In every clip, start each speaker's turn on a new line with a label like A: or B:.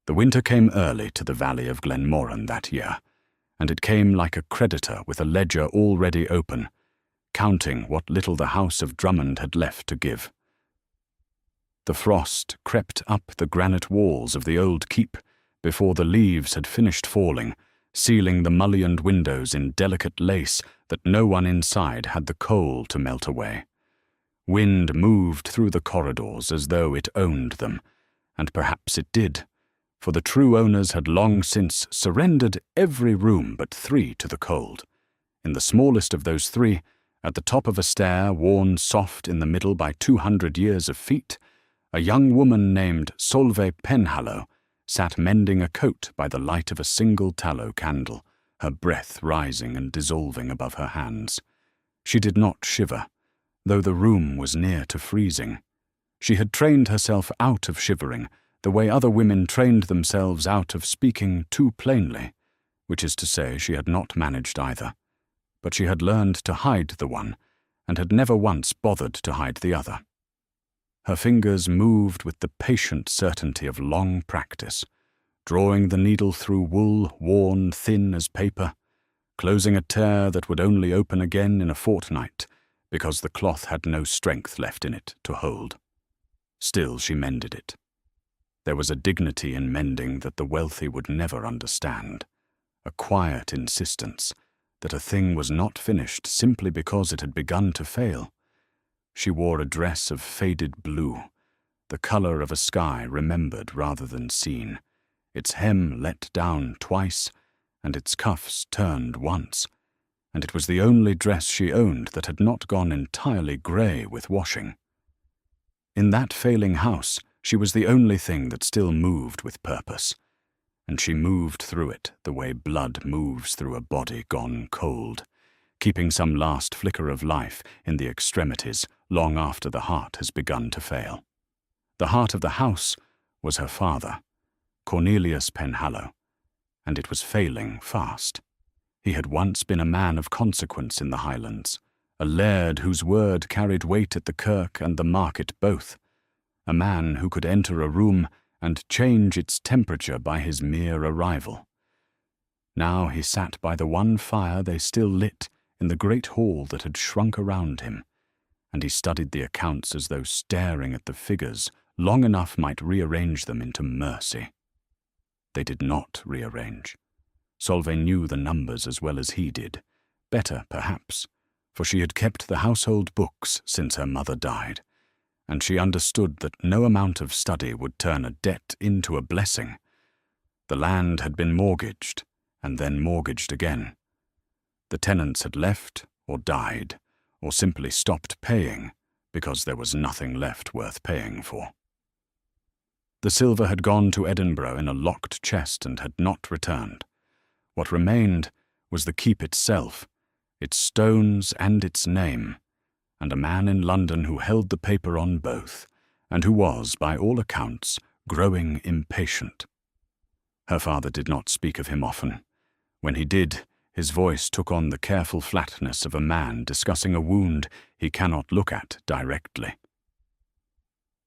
A: The winter came early to the valley of Glenmoran that year, and it came like a creditor with a ledger already open, counting what little the house of Drummond had left to give. The frost crept up the granite walls of the old keep before the leaves had finished falling, sealing the mullioned windows in delicate lace that no one inside had the coal to melt away. Wind moved through the corridors as though it owned them, and perhaps it did, for the true owners had long since surrendered every room but 3 to the cold. In the smallest of those 3, at the top of a stair worn soft in the middle by 200 years of feet, a young woman named Solveig Penhallow sat mending a coat by the light of a single tallow candle, her breath rising and dissolving above her hands. She did not shiver, though the room was near to freezing. She had trained herself out of shivering, the way other women trained themselves out of speaking too plainly, which is to say she had not managed either. But she had learned to hide the one, and had never once bothered to hide the other. Her fingers moved with the patient certainty of long practice, drawing the needle through wool worn thin as paper, closing a tear that would only open again in a fortnight, because the cloth had no strength left in it to hold. Still she mended it. There was a dignity in mending that the wealthy would never understand, a quiet insistence that a thing was not finished simply because it had begun to fail. She wore a dress of faded blue, the color of a sky remembered rather than seen, its hem let down twice, and its cuffs turned once, and it was the only dress she owned that had not gone entirely grey with washing. In that failing house, she was the only thing that still moved with purpose, and she moved through it the way blood moves through a body gone cold, keeping some last flicker of life in the extremities long after the heart has begun to fail. The heart of the house was her father, Cornelius Penhallow, and it was failing fast. He had once been a man of consequence in the Highlands, a laird whose word carried weight at the kirk and the market both, a man who could enter a room and change its temperature by his mere arrival. Now he sat by the one fire they still lit in the great hall that had shrunk around him, and he studied the accounts as though staring at the figures long enough might rearrange them into mercy. They did not rearrange. Solveig knew the numbers as well as he did, better perhaps, for she had kept the household books since her mother died, and she understood that no amount of study would turn a debt into a blessing. The land had been mortgaged, and then mortgaged again. The tenants had left, or died, or simply stopped paying, because there was nothing left worth paying for. The silver had gone to Edinburgh in a locked chest and had not returned. What remained was the keep itself, its stones and its name, and a man in London who held the paper on both, and who was, by all accounts, growing impatient. Her father did not speak of him often. When he did, his voice took on the careful flatness of a man discussing a wound he cannot look at directly.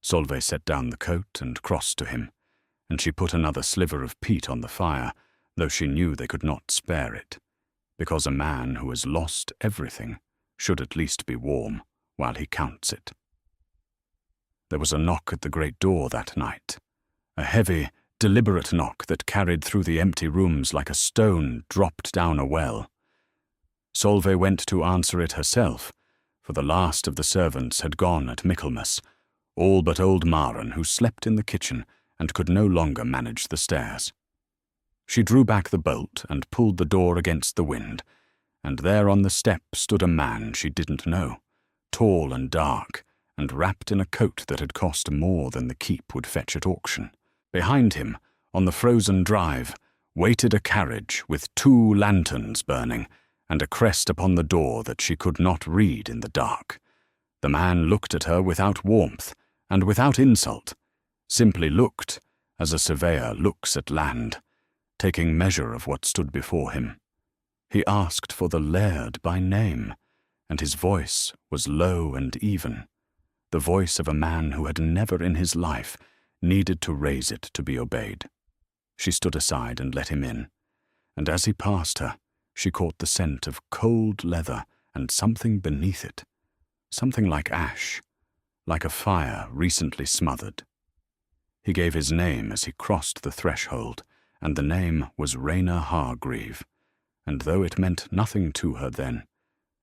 A: Solveig set down the coat and crossed to him, and she put another sliver of peat on the fire, though she knew they could not spare it, because a man who has lost everything should at least be warm while he counts it. There was a knock at the great door that night, a heavy, deliberate knock that carried through the empty rooms like a stone dropped down a well. Solveig went to answer it herself, for the last of the servants had gone at Michaelmas, all but old Maren, who slept in the kitchen and could no longer manage the stairs. She drew back the bolt and pulled the door against the wind, and there on the step stood a man she didn't know, tall and dark, and wrapped in a coat that had cost more than the keep would fetch at auction. Behind him, on the frozen drive, waited a carriage with 2 lanterns burning, and a crest upon the door that she could not read in the dark. The man looked at her without warmth and without insult, simply looked as a surveyor looks at land, taking measure of what stood before him. He asked for the laird by name, and his voice was low and even, the voice of a man who had never in his life needed to raise it to be obeyed. She stood aside and let him in, and as he passed her, she caught the scent of cold leather and something beneath it, something like ash, like a fire recently smothered. He gave his name as he crossed the threshold, and the name was Rayner Hargreave, and though it meant nothing to her then,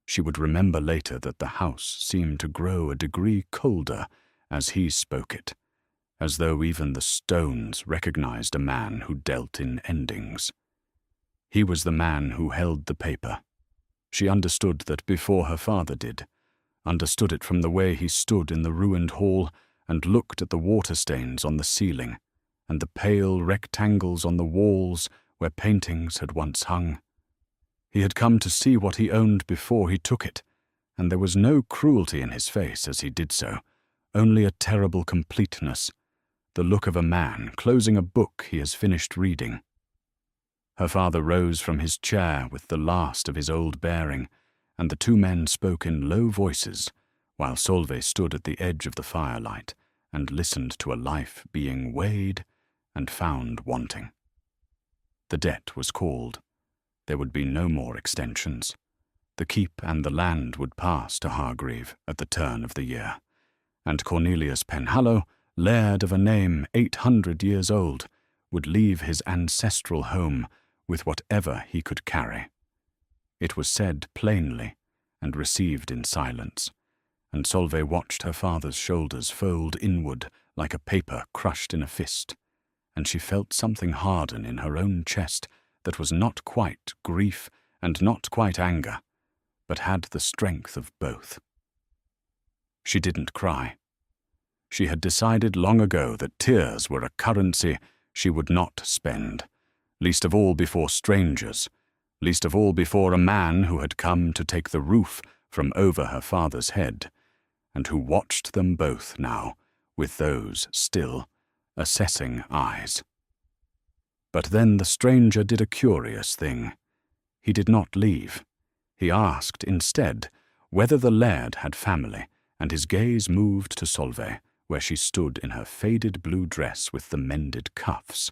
A: she would remember later that the house seemed to grow a degree colder as he spoke it, as though even the stones recognized a man who dealt in endings. He was the man who held the paper. She understood that before her father did, understood it from the way he stood in the ruined hall and looked at the water stains on the ceiling and the pale rectangles on the walls where paintings had once hung. He had come to see what he owned before he took it, and there was no cruelty in his face as he did so, only a terrible completeness, the look of a man closing a book he has finished reading. Her father rose from his chair with the last of his old bearing, and the two men spoke in low voices, while Solveig stood at the edge of the firelight and listened to a life being weighed and found wanting. The debt was called. There would be no more extensions. The keep and the land would pass to Hargreave at the turn of the year, and Cornelius Penhallow, laird of a name 800 years old, would leave his ancestral home with whatever he could carry. It was said plainly and received in silence, and Solveig watched her father's shoulders fold inward like a paper crushed in a fist, and she felt something harden in her own chest that was not quite grief and not quite anger, but had the strength of both. She didn't cry. She had decided long ago that tears were a currency she would not spend, least of all before strangers, least of all before a man who had come to take the roof from over her father's head, and who watched them both now with those still assessing eyes. But then the stranger did a curious thing. He did not leave. He asked instead whether the laird had family, and his gaze moved to Solveig, where she stood in her faded blue dress with the mended cuffs,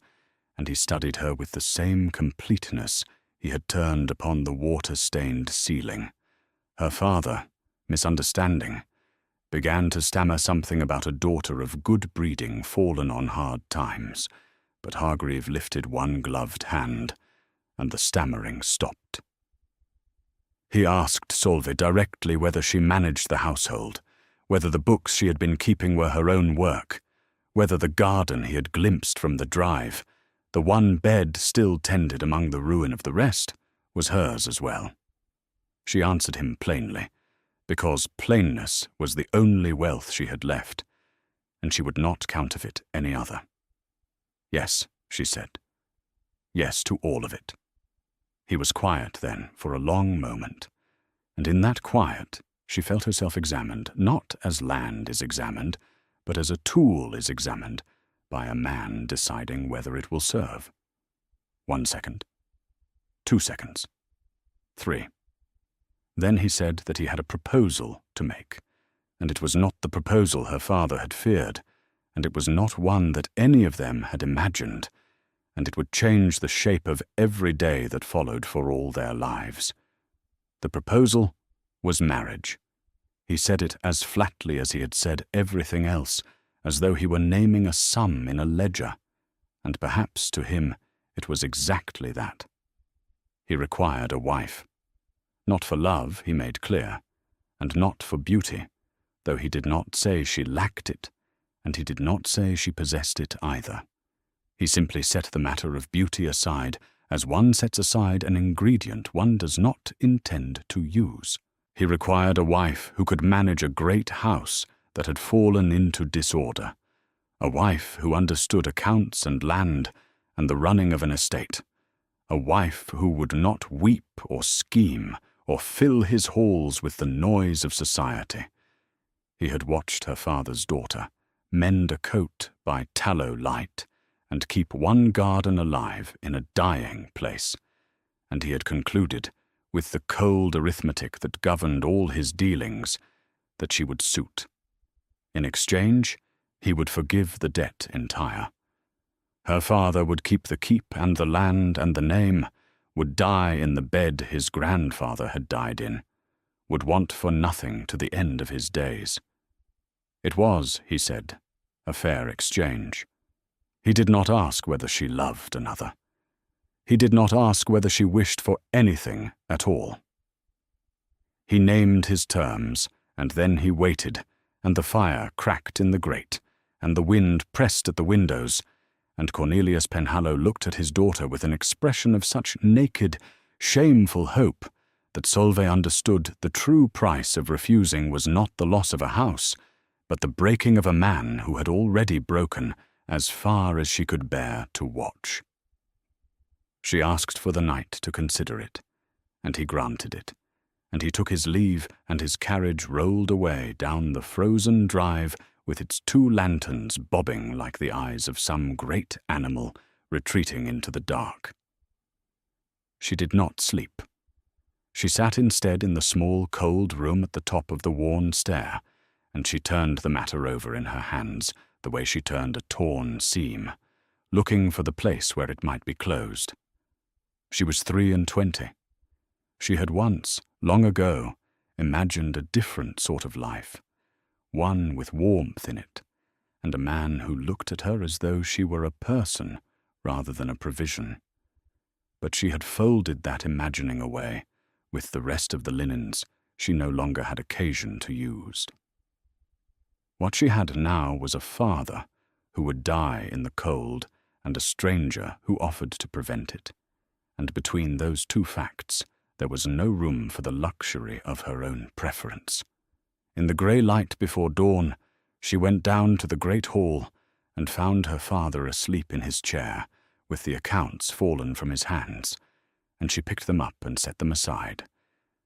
A: and he studied her with the same completeness he had turned upon the water-stained ceiling. Her father, misunderstanding, began to stammer something about a daughter of good breeding fallen on hard times, but Hargreave lifted one gloved hand, and the stammering stopped. He asked Solveig directly whether she managed the household, whether the books she had been keeping were her own work, whether the garden he had glimpsed from the drive, the one bed still tended among the ruin of the rest, was hers as well. She answered him plainly, because plainness was the only wealth she had left, and she would not counterfeit any other. Yes, she said. Yes to all of it. He was quiet then for a long moment, and in that quiet she felt herself examined, not as land is examined, but as a tool is examined by a man deciding whether it will serve. 1 second. 2 seconds. 3. Then he said that he had a proposal to make, and it was not the proposal her father had feared, and it was not one that any of them had imagined, and it would change the shape of every day that followed for all their lives. The proposal was marriage. He said it as flatly as he had said everything else, as though he were naming a sum in a ledger, and perhaps to him it was exactly that. He required a wife. Not for love, he made clear, and not for beauty, though he did not say she lacked it, and he did not say she possessed it either. He simply set the matter of beauty aside, as one sets aside an ingredient one does not intend to use. He required a wife who could manage a great house that had fallen into disorder, a wife who understood accounts and land and the running of an estate, a wife who would not weep or scheme or fill his halls with the noise of society. He had watched her father's daughter mend a coat by tallow light and keep one garden alive in a dying place, and he had concluded, with the cold arithmetic that governed all his dealings, that she would suit. In exchange, he would forgive the debt entire. Her father would keep the keep and the land and the name, would die in the bed his grandfather had died in, would want for nothing to the end of his days. It was, he said, a fair exchange. He did not ask whether she loved another. He did not ask whether she wished for anything at all. He named his terms, and then he waited, and the fire cracked in the grate, and the wind pressed at the windows, and Cornelius Penhallow looked at his daughter with an expression of such naked, shameful hope that Solveig understood the true price of refusing was not the loss of a house, but the breaking of a man who had already broken as far as she could bear to watch. She asked for the night to consider it, and he granted it, and he took his leave, and his carriage rolled away down the frozen drive with its 2 lanterns bobbing like the eyes of some great animal retreating into the dark. She did not sleep. She sat instead in the small, cold room at the top of the worn stair, and she turned the matter over in her hands the way she turned a torn seam, looking for the place where it might be closed. She was 23. She had once, long ago, imagined a different sort of life, one with warmth in it, and a man who looked at her as though she were a person rather than a provision. But she had folded that imagining away with the rest of the linens she no longer had occasion to use. What she had now was a father who would die in the cold and a stranger who offered to prevent it, and between those 2 facts there was no room for the luxury of her own preference. In the grey light before dawn, she went down to the great hall and found her father asleep in his chair, with the accounts fallen from his hands, and she picked them up and set them aside,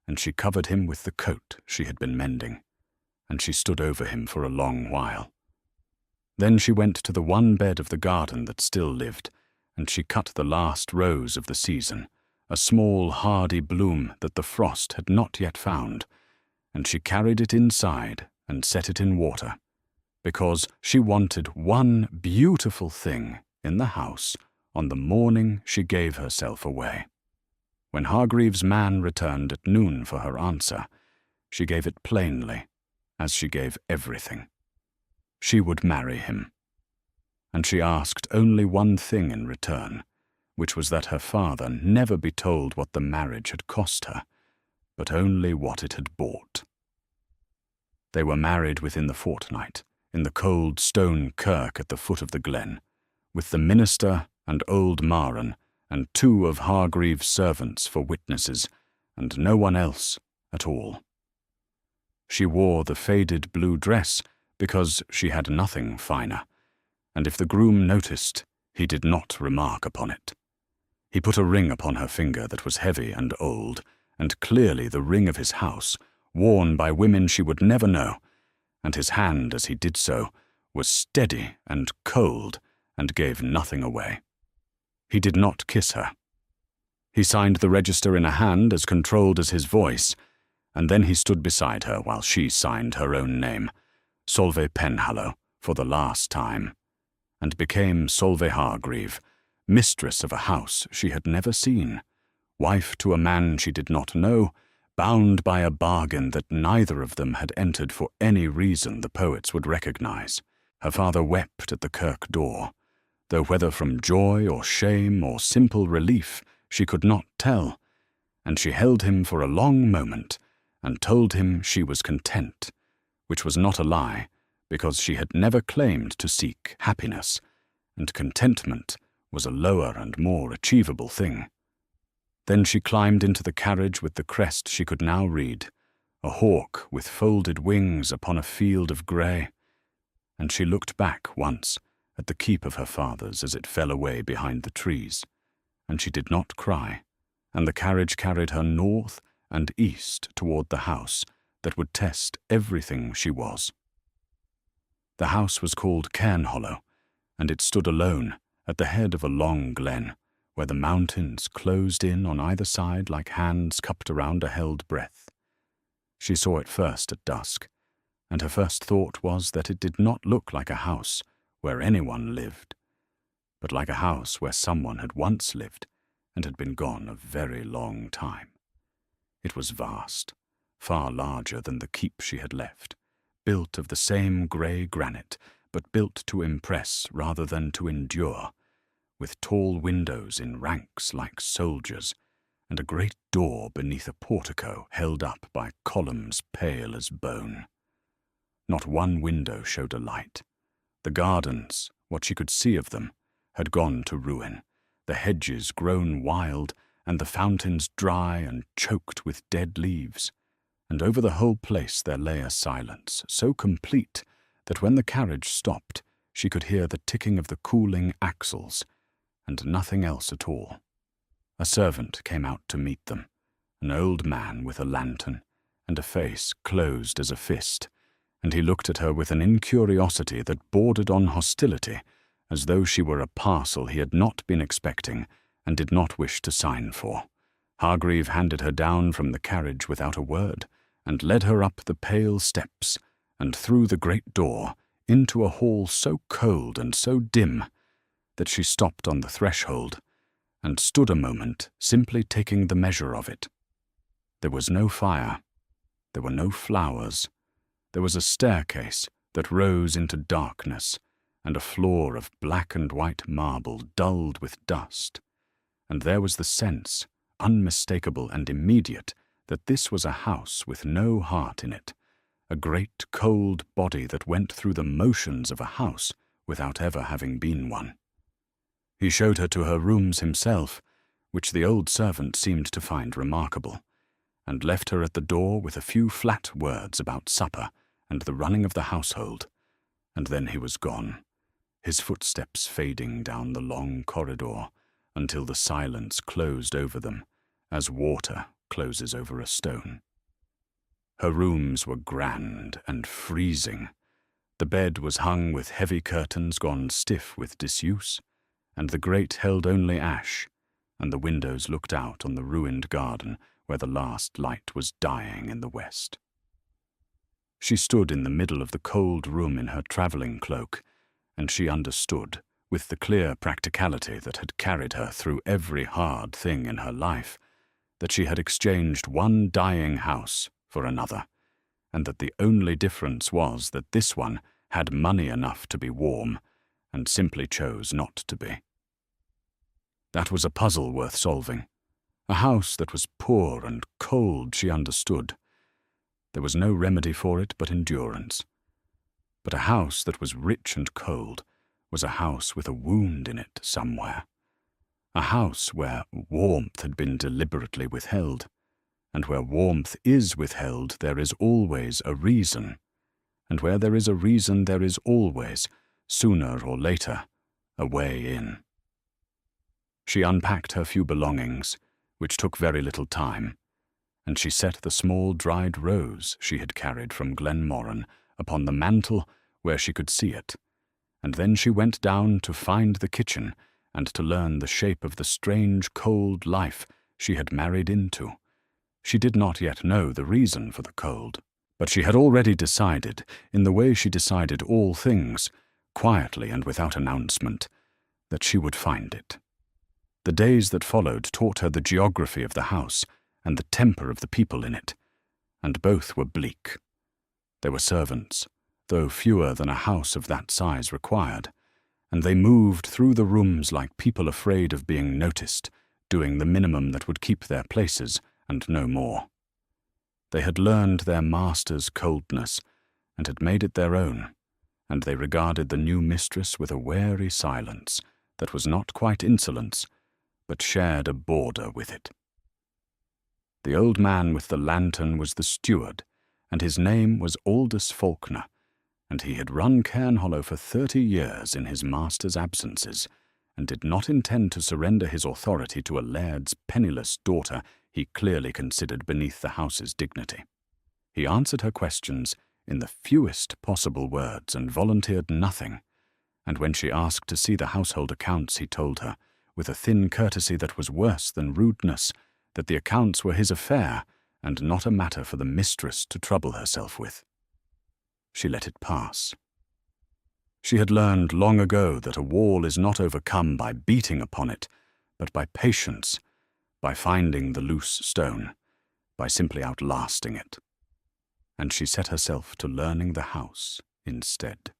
A: and she covered him with the coat she had been mending, and she stood over him for a long while. Then she went to the one bed of the garden that still lived, and she cut the last rose of the season, a small hardy bloom that the frost had not yet found, and she carried it inside and set it in water, because she wanted one beautiful thing in the house on the morning she gave herself away. When Hargreaves' man returned at noon for her answer, she gave it plainly, as she gave everything. She would marry him. And she asked only one thing in return, which was that her father never be told what the marriage had cost her, but only what it had bought. They were married within the fortnight, in the cold stone kirk at the foot of the glen, with the minister and old Maren and 2 of Hargreaves' servants for witnesses, and no one else at all. She wore the faded blue dress because she had nothing finer, and if the groom noticed, he did not remark upon it. He put a ring upon her finger that was heavy and old, and clearly the ring of his house, worn by women she would never know, and his hand as he did so was steady and cold and gave nothing away. He did not kiss her. He signed the register in a hand as controlled as his voice, and then he stood beside her while she signed her own name, Solveig Penhallow, for the last time, and became Solveig Hargreave, mistress of a house she had never seen, wife to a man she did not know, bound by a bargain that neither of them had entered for any reason the poets would recognize. Her father wept at the kirk door, though whether from joy or shame or simple relief she could not tell, and she held him for a long moment and told him she was content, which was not a lie, because she had never claimed to seek happiness, and contentment was a lower and more achievable thing. Then she climbed into the carriage with the crest she could now read, a hawk with folded wings upon a field of grey, and she looked back once at the keep of her father's as it fell away behind the trees, and she did not cry, and the carriage carried her north and east toward the house that would test everything she was. The house was called Cairnhollow, and it stood alone at the head of a long glen, where the mountains closed in on either side like hands cupped around a held breath. She saw it first at dusk, and her first thought was that it did not look like a house where anyone lived, but like a house where someone had once lived and had been gone a very long time. It was vast, far larger than the keep she had left, built of the same grey granite, but built to impress rather than to endure, with tall windows in ranks like soldiers, and a great door beneath a portico held up by columns pale as bone. Not one window showed a light. The gardens, what she could see of them, had gone to ruin, the hedges grown wild, and the fountains dry and choked with dead leaves. And over the whole place there lay a silence so complete that when the carriage stopped, she could hear the ticking of the cooling axles, and nothing else at all. A servant came out to meet them, an old man with a lantern, and a face closed as a fist, and he looked at her with an incuriosity that bordered on hostility, as though she were a parcel he had not been expecting and did not wish to sign for. Hargreave handed her down from the carriage without a word, and led her up the pale steps, and through the great door, into a hall so cold and so dim that she stopped on the threshold, and stood a moment simply taking the measure of it. There was no fire, there were no flowers, there was a staircase that rose into darkness, and a floor of black and white marble dulled with dust, and there was the sense, unmistakable and immediate, that this was a house with no heart in it, a great cold body that went through the motions of a house without ever having been one. He showed her to her rooms himself, which the old servant seemed to find remarkable, and left her at the door with a few flat words about supper and the running of the household, and then he was gone, his footsteps fading down the long corridor until the silence closed over them, as water closes over a stone. Her rooms were grand and freezing. The bed was hung with heavy curtains gone stiff with disuse, and the grate held only ash, and the windows looked out on the ruined garden where the last light was dying in the west. She stood in the middle of the cold room in her travelling cloak, and she understood, with the clear practicality that had carried her through every hard thing in her life, that she had exchanged one dying house for another, and that the only difference was that this one had money enough to be warm, and simply chose not to be. That was a puzzle worth solving. A house that was poor and cold she understood. There was no remedy for it but endurance. But a house that was rich and cold was a house with a wound in it somewhere. A house where warmth had been deliberately withheld, and where warmth is withheld there is always a reason, and where there is a reason there is always, sooner or later, a way in. She unpacked her few belongings, which took very little time, and she set the small dried rose she had carried from Glenmoran upon the mantel where she could see it, and then she went down to find the kitchen and to learn the shape of the strange cold life she had married into. She did not yet know the reason for the cold, but she had already decided, in the way she decided all things, quietly and without announcement, that she would find it. The days that followed taught her the geography of the house and the temper of the people in it, and both were bleak. There were servants, though fewer than a house of that size required, and they moved through the rooms like people afraid of being noticed, doing the minimum that would keep their places and no more. They had learned their master's coldness and had made it their own, and they regarded the new mistress with a wary silence that was not quite insolence, but shared a border with it. The old man with the lantern was the steward, and his name was Aldous Faulkner, and he had run Cairnhollow for 30 years in his master's absences, and did not intend to surrender his authority to a laird's penniless daughter he clearly considered beneath the house's dignity. He answered her questions in the fewest possible words and volunteered nothing, and when she asked to see the household accounts he told her, with a thin courtesy that was worse than rudeness, that the accounts were his affair and not a matter for the mistress to trouble herself with. She let it pass. She had learned long ago that a wall is not overcome by beating upon it, but by patience, by finding the loose stone, by simply outlasting it. And she set herself to learning the house instead.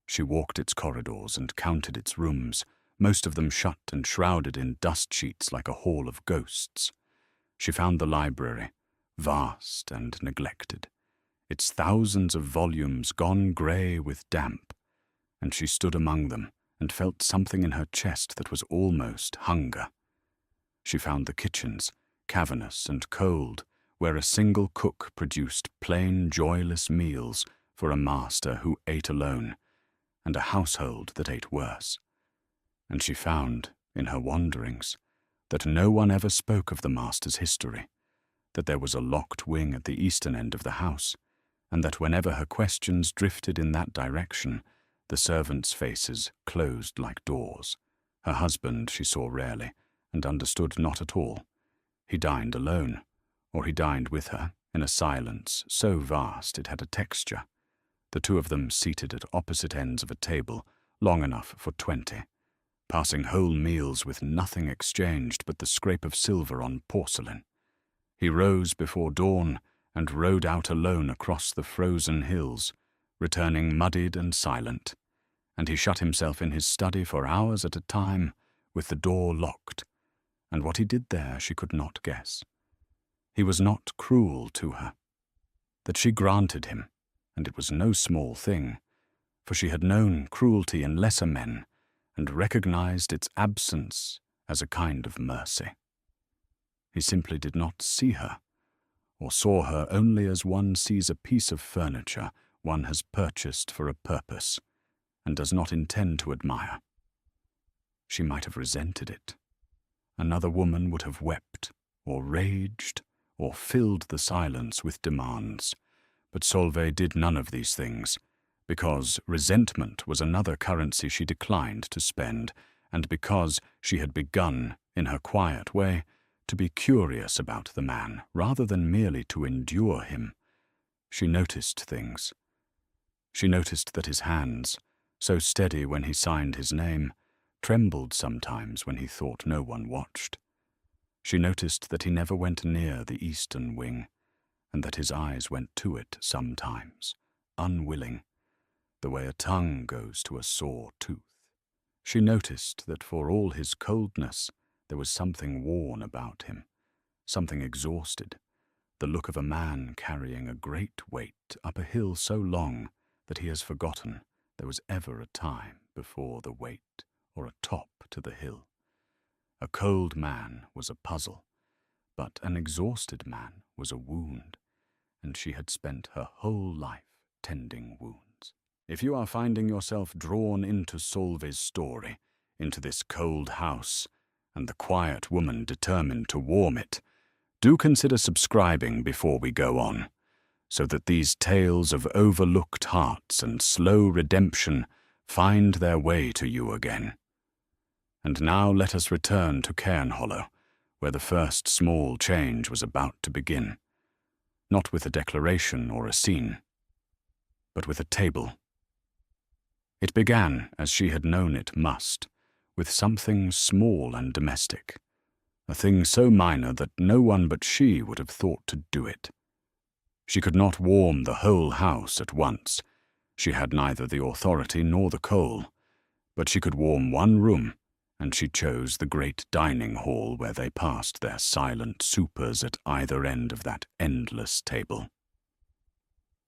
A: She walked its corridors and counted its rooms, most of them shut and shrouded in dust sheets like a hall of ghosts. She found the library, vast and neglected, its thousands of volumes gone grey with damp, and she stood among them and felt something in her chest that was almost hunger. She found the kitchens, cavernous and cold, where a single cook produced plain, joyless meals for a master who ate alone, and a household that ate worse. And she found, in her wanderings, that no one ever spoke of the master's history, that there was a locked wing at the eastern end of the house, and that whenever her questions drifted in that direction, the servants' faces closed like doors. Her husband she saw rarely, and understood not at all. He dined alone, or he dined with her, in a silence so vast it had a texture, the two of them seated at opposite ends of a table, long enough for 20, passing whole meals with nothing exchanged but the scrape of silver on porcelain. He rose before dawn and rode out alone across the frozen hills, returning muddied and silent, and he shut himself in his study for hours at a time, with the door locked, and what he did there she could not guess. He was not cruel to her. That she granted him, and it was no small thing, for she had known cruelty in lesser men, and recognized its absence as a kind of mercy. He simply did not see her, or saw her only as one sees a piece of furniture one has purchased for a purpose, and does not intend to admire. She might have resented it. Another woman would have wept, or raged, or filled the silence with demands, but Solveig did none of these things, because resentment was another currency she declined to spend, and because she had begun, in her quiet way, to be curious about the man, rather than merely to endure him. She noticed things. She noticed that his hands, so steady when he signed his name, trembled sometimes when he thought no one watched. She noticed that he never went near the eastern wing, and that his eyes went to it sometimes, unwilling, the way a tongue goes to a sore tooth. She noticed that for all his coldness, there was something worn about him, something exhausted, the look of a man carrying a great weight up a hill so long that he has forgotten there was ever a time before the weight or a top to the hill. A cold man was a puzzle, but an exhausted man was a wound, and she had spent her whole life tending wounds. If you are finding yourself drawn into Solveig's story, into this cold house, and the quiet woman determined to warm it, do consider subscribing before we go on, so that these tales of overlooked hearts and slow redemption find their way to you again. And now let us return to Cairnhollow, where the first small change was about to begin, not with a declaration or a scene, but with a table. It began, as she had known it must, with something small and domestic, a thing so minor that no one but she would have thought to do it. She could not warm the whole house at once. She had neither the authority nor the coal, but she could warm one room, and she chose the great dining hall where they passed their silent supers at either end of that endless table.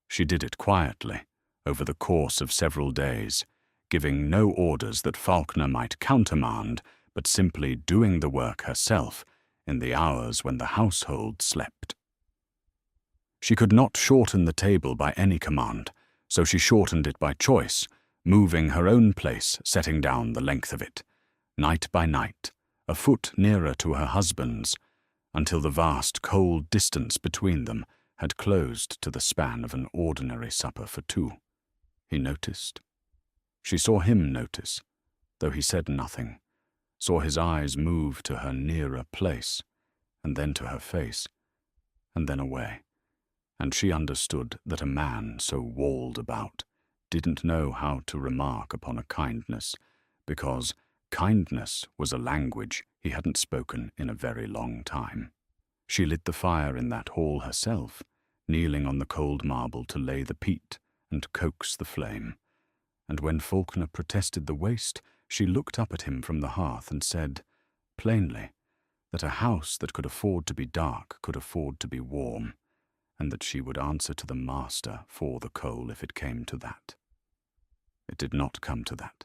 A: She did it quietly, over the course of several days, giving no orders that Falkner might countermand, but simply doing the work herself in the hours when the household slept. She could not shorten the table by any command, so she shortened it by choice, moving her own place, setting down the length of it, night by night, a foot nearer to her husband's, until the vast cold distance between them had closed to the span of an ordinary supper for two. He noticed. She saw him notice, though he said nothing, saw his eyes move to her nearer place, and then to her face, and then away, and she understood that a man so walled about, didn't know how to remark upon a kindness, because kindness was a language he hadn't spoken in a very long time. She lit the fire in that hall herself, kneeling on the cold marble to lay the peat and coax the flame. And when Faulkner protested the waste, she looked up at him from the hearth and said, plainly, that a house that could afford to be dark could afford to be warm, and that she would answer to the master for the coal if it came to that. It did not come to that.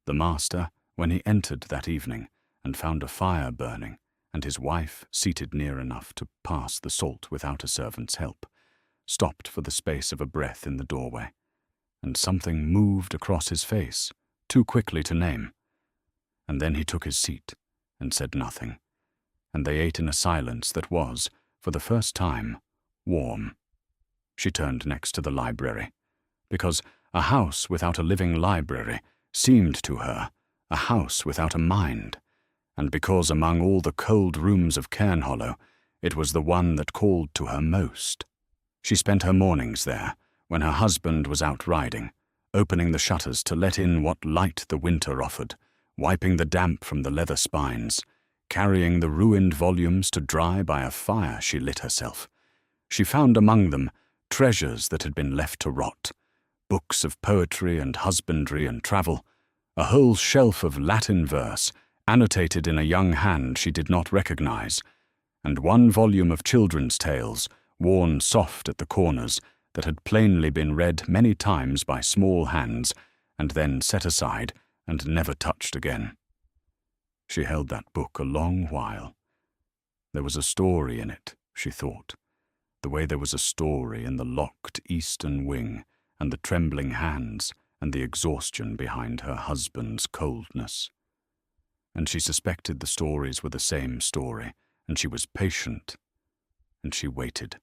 A: The master, when he entered that evening and found a fire burning, and his wife seated near enough to pass the salt without a servant's help, stopped for the space of a breath in the doorway, and something moved across his face, too quickly to name. And then he took his seat and said nothing, and they ate in a silence that was, for the first time, warm. She turned next to the library, because a house without a living library seemed to her a house without a mind, and because among all the cold rooms of Cairnhollow, it was the one that called to her most. She spent her mornings there, when her husband was out riding, opening the shutters to let in what light the winter offered, wiping the damp from the leather spines, carrying the ruined volumes to dry by a fire she lit herself. She found among them treasures that had been left to rot, books of poetry and husbandry and travel, a whole shelf of Latin verse, annotated in a young hand she did not recognize, and one volume of children's tales, worn soft at the corners, that had plainly been read many times by small hands, and then set aside and never touched again. She held that book a long while. There was a story in it, she thought, the way there was a story in the locked eastern wing, and the trembling hands, and the exhaustion behind her husband's coldness. And she suspected the stories were the same story, and she was patient, and she waited.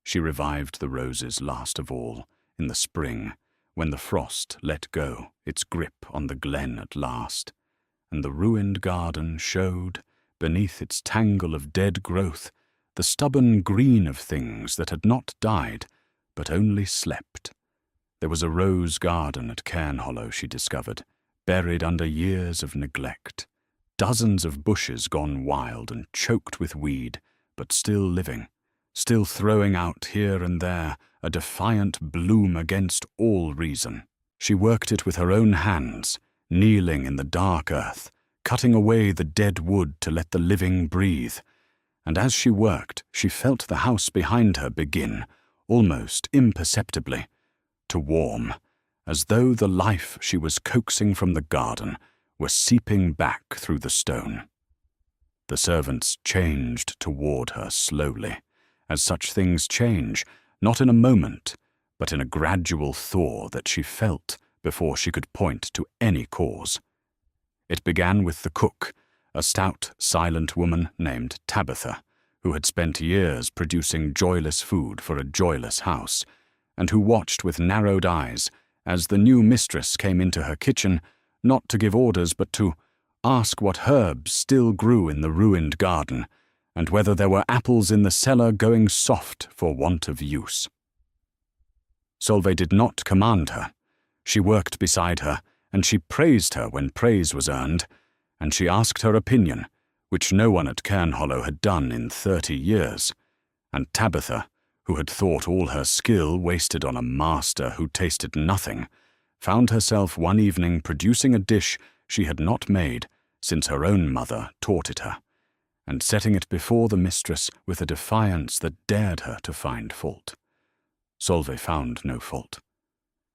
A: She revived the roses last of all, in the spring, when the frost let go its grip on the glen at last, and the ruined garden showed, beneath its tangle of dead growth, the stubborn green of things that had not died, but only slept. There was a rose garden at Cairnhollow, she discovered, buried under years of neglect, dozens of bushes gone wild and choked with weed, but still living, still throwing out here and there a defiant bloom against all reason. She worked it with her own hands, kneeling in the dark earth, cutting away the dead wood to let the living breathe, and as she worked, she felt the house behind her begin, almost imperceptibly, to warm, as though the life she was coaxing from the garden were seeping back through the stone. The servants changed toward her slowly, as such things change, not in a moment, but in a gradual thaw that she felt before she could point to any cause. It began with the cook, a stout, silent woman named Tabitha, who had spent years producing joyless food for a joyless house, and who watched with narrowed eyes as the new mistress came into her kitchen, not to give orders but to ask what herbs still grew in the ruined garden, and whether there were apples in the cellar going soft for want of use. Solveig did not command her. She worked beside her, and she praised her when praise was earned, and she asked her opinion, which no one at Cairnhollow had done in 30 years, and Tabitha, who had thought all her skill wasted on a master who tasted nothing, found herself one evening producing a dish she had not made since her own mother taught it her, and setting it before the mistress with a defiance that dared her to find fault. Solveig found no fault.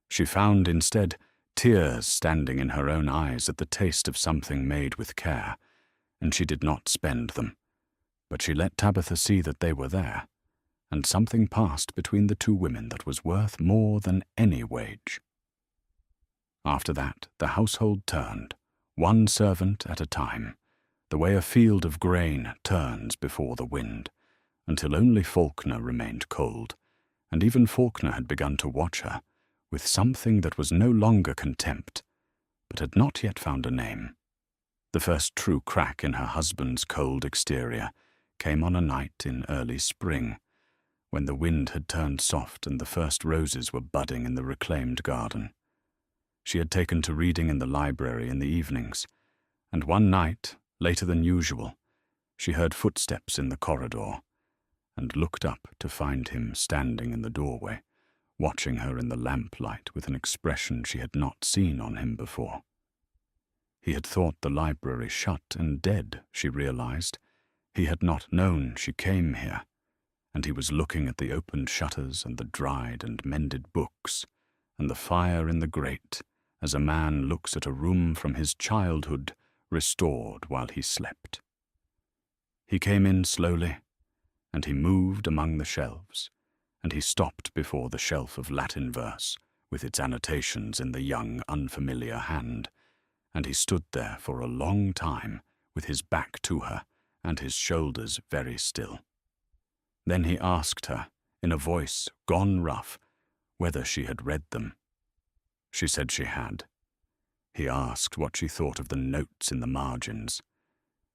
A: She found, instead, tears standing in her own eyes at the taste of something made with care, and she did not spend them, but she let Tabitha see that they were there, and something passed between the two women that was worth more than any wage. After that, the household turned, one servant at a time, the way a field of grain turns before the wind, until only Faulkner remained cold, and even Faulkner had begun to watch her, with something that was no longer contempt, but had not yet found a name. The first true crack in her husband's cold exterior came on a night in early spring, when the wind had turned soft and the first roses were budding in the reclaimed garden. She had taken to reading in the library in the evenings, and one night, later than usual, she heard footsteps in the corridor and looked up to find him standing in the doorway, watching her in the lamplight with an expression she had not seen on him before. He had thought the library shut and dead, she realized. He had not known she came here, and he was looking at the opened shutters and the dried and mended books and the fire in the grate as a man looks at a room from his childhood restored while he slept. He came in slowly, and he moved among the shelves, and he stopped before the shelf of Latin verse with its annotations in the young, unfamiliar hand, and he stood there for a long time with his back to her and his shoulders very still. Then he asked her, in a voice gone rough, whether she had read them. She said she had. He asked what she thought of the notes in the margins.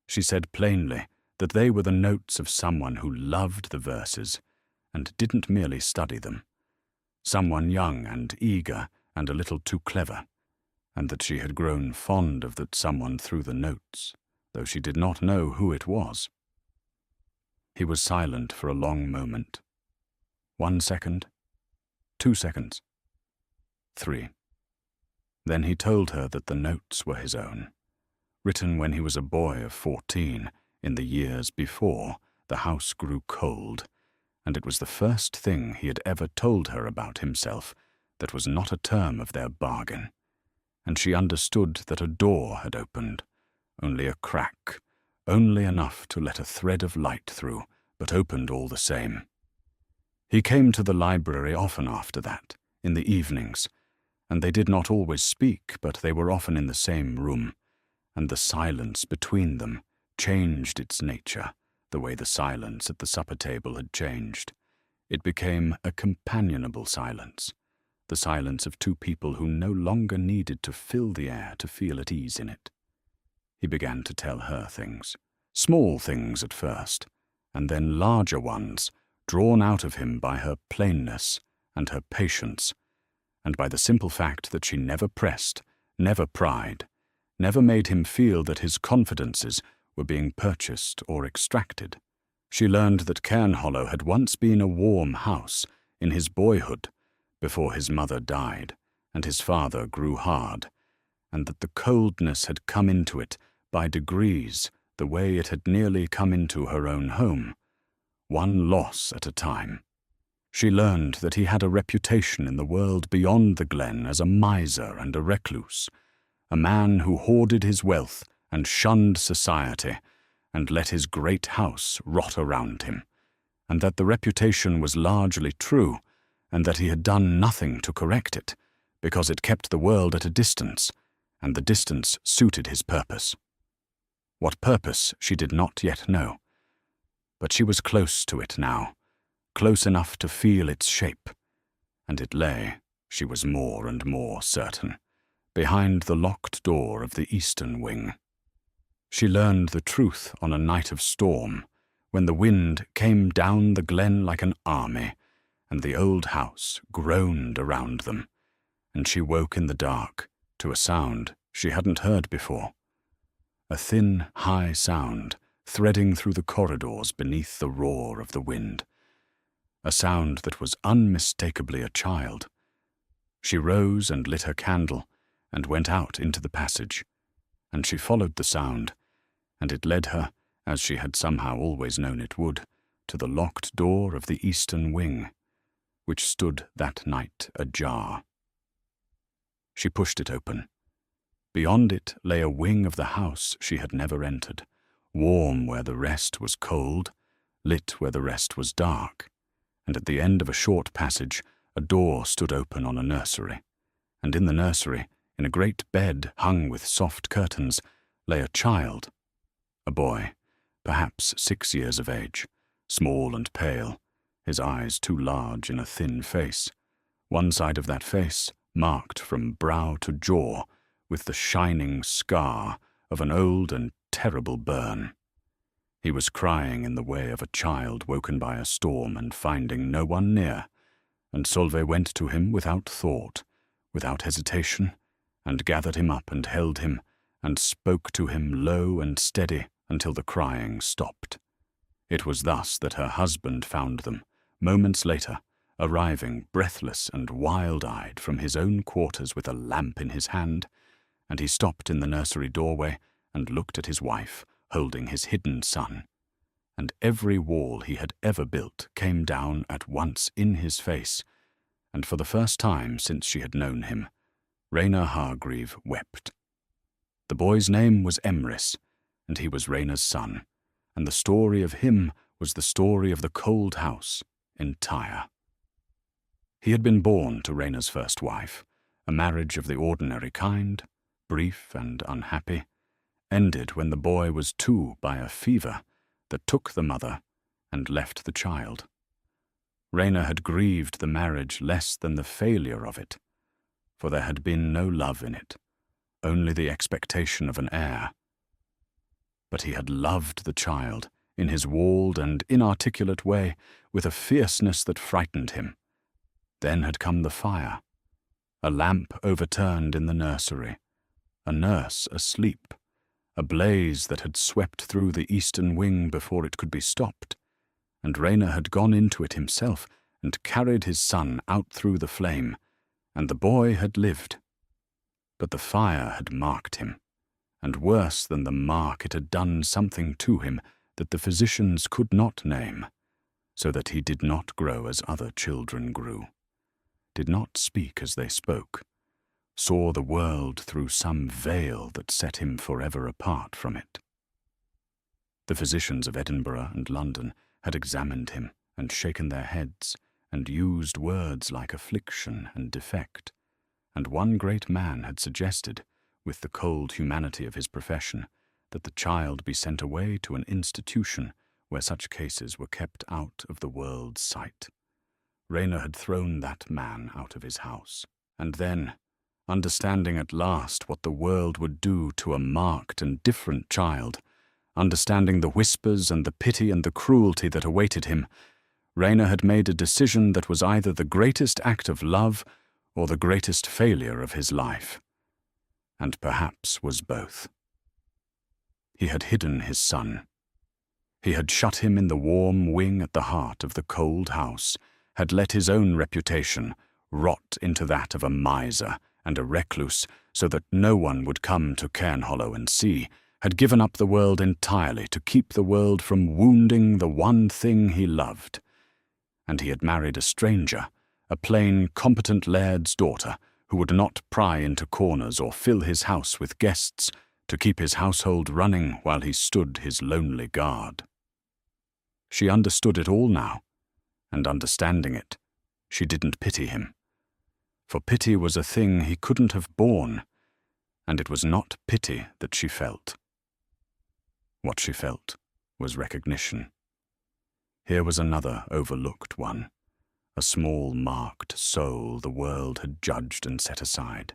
A: She said plainly that they were the notes of someone who loved the verses and didn't merely study them, someone young and eager and a little too clever, and that she had grown fond of that someone through the notes, though she did not know who it was. He was silent for a long moment. 1 second, 2 seconds, 3. Then he told her that the notes were his own, written when he was a boy of 14, in the years before the house grew cold, and it was the first thing he had ever told her about himself that was not a term of their bargain, and she understood that a door had opened, only a crack, only enough to let a thread of light through, but opened all the same. He came to the library often after that, in the evenings, and they did not always speak, but they were often in the same room, and the silence between them changed its nature, the way the silence at the supper table had changed. It became a companionable silence, the silence of two people who no longer needed to fill the air to feel at ease in it. He began to tell her things, small things at first, and then larger ones, drawn out of him by her plainness and her patience, and by the simple fact that she never pressed, never pried, never made him feel that his confidences were being purchased or extracted. She learned that Cairnhollow had once been a warm house in his boyhood, before his mother died and his father grew hard, and that the coldness had come into it by degrees, the way it had nearly come into her own home, one loss at a time. She learned that he had a reputation in the world beyond the glen as a miser and a recluse, a man who hoarded his wealth and shunned society and let his great house rot around him, and that the reputation was largely true, and that he had done nothing to correct it, because it kept the world at a distance, and the distance suited his purpose. What purpose she did not yet know, but she was close to it now, close enough to feel its shape, and it lay, she was more and more certain, behind the locked door of the eastern wing. She learned the truth on a night of storm, when the wind came down the glen like an army, and the old house groaned around them, and she woke in the dark to a sound she hadn't heard before, a thin, high sound threading through the corridors beneath the roar of the wind, a sound that was unmistakably a child. She rose and lit her candle and went out into the passage, and she followed the sound, and it led her, as she had somehow always known it would, to the locked door of the eastern wing, which stood that night ajar. She pushed it open. Beyond it lay a wing of the house she had never entered, warm where the rest was cold, lit where the rest was dark, and at the end of a short passage a door stood open on a nursery, and in the nursery, in a great bed hung with soft curtains, lay a child, a boy, perhaps 6 years of age, small and pale, his eyes too large in a thin face, one side of that face marked from brow to jaw with the shining scar of an old and terrible burn. He was crying in the way of a child woken by a storm and finding no one near, and Solveig went to him without thought, without hesitation, and gathered him up and held him, and spoke to him low and steady until the crying stopped. It was thus that her husband found them, moments later, arriving breathless and wild-eyed from his own quarters with a lamp in his hand, and he stopped in the nursery doorway and looked at his wife, holding his hidden son. And every wall he had ever built came down at once in his face, and for the first time since she had known him, Rayner Hargreave wept. The boy's name was Emrys, and he was Rayner's son, and the story of him was the story of the cold house entire. He had been born to Rayner's first wife, a marriage of the ordinary kind, brief and unhappy, ended when the boy was 2 by a fever that took the mother and left the child. Rayner had grieved the marriage less than the failure of it, for there had been no love in it, only the expectation of an heir. But he had loved the child in his walled and inarticulate way with a fierceness that frightened him. Then had come the fire, a lamp overturned in the nursery, a nurse asleep, a blaze that had swept through the eastern wing before it could be stopped, and Rayner had gone into it himself and carried his son out through the flame, and the boy had lived. But the fire had marked him, and worse than the mark, it had done something to him that the physicians could not name, so that he did not grow as other children grew, did not speak as they spoke, saw the world through some veil that set him forever apart from it. The physicians of Edinburgh and London had examined him and shaken their heads and used words like affliction and defect, and one great man had suggested, with the cold humanity of his profession, that the child be sent away to an institution where such cases were kept out of the world's sight. Rayner had thrown that man out of his house, and then, understanding at last what the world would do to a marked and different child, understanding the whispers and the pity and the cruelty that awaited him, Rayner had made a decision that was either the greatest act of love or the greatest failure of his life, and perhaps was both. He had hidden his son. He had shut him in the warm wing at the heart of the cold house, had let his own reputation rot into that of a miser and a recluse so that no one would come to Cairnhollow and see, had given up the world entirely to keep the world from wounding the one thing he loved. And he had married a stranger, a plain, competent laird's daughter, who would not pry into corners or fill his house with guests to keep his household running while he stood his lonely guard. She understood it all now, and understanding it, she didn't pity him. For pity was a thing he couldn't have borne, and it was not pity that she felt. What she felt was recognition. Here was another overlooked one, a small marked soul the world had judged and set aside,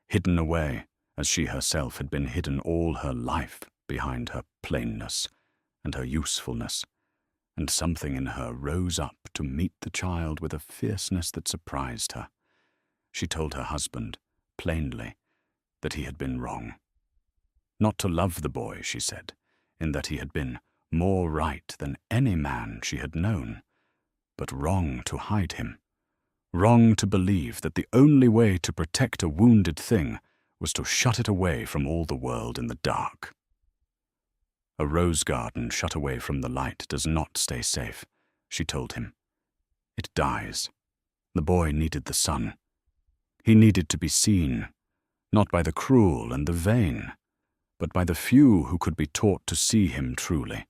A: hidden away as she herself had been hidden all her life behind her plainness and her usefulness, and something in her rose up to meet the child with a fierceness that surprised her. She told her husband, plainly, that he had been wrong. Not to love the boy, she said, in that he had been more right than any man she had known, but wrong to hide him, wrong to believe that the only way to protect a wounded thing was to shut it away from all the world in the dark. A rose garden shut away from the light does not stay safe, she told him. It dies. The boy needed the sun. He needed to be seen, not by the cruel and the vain, but by the few who could be taught to see him truly,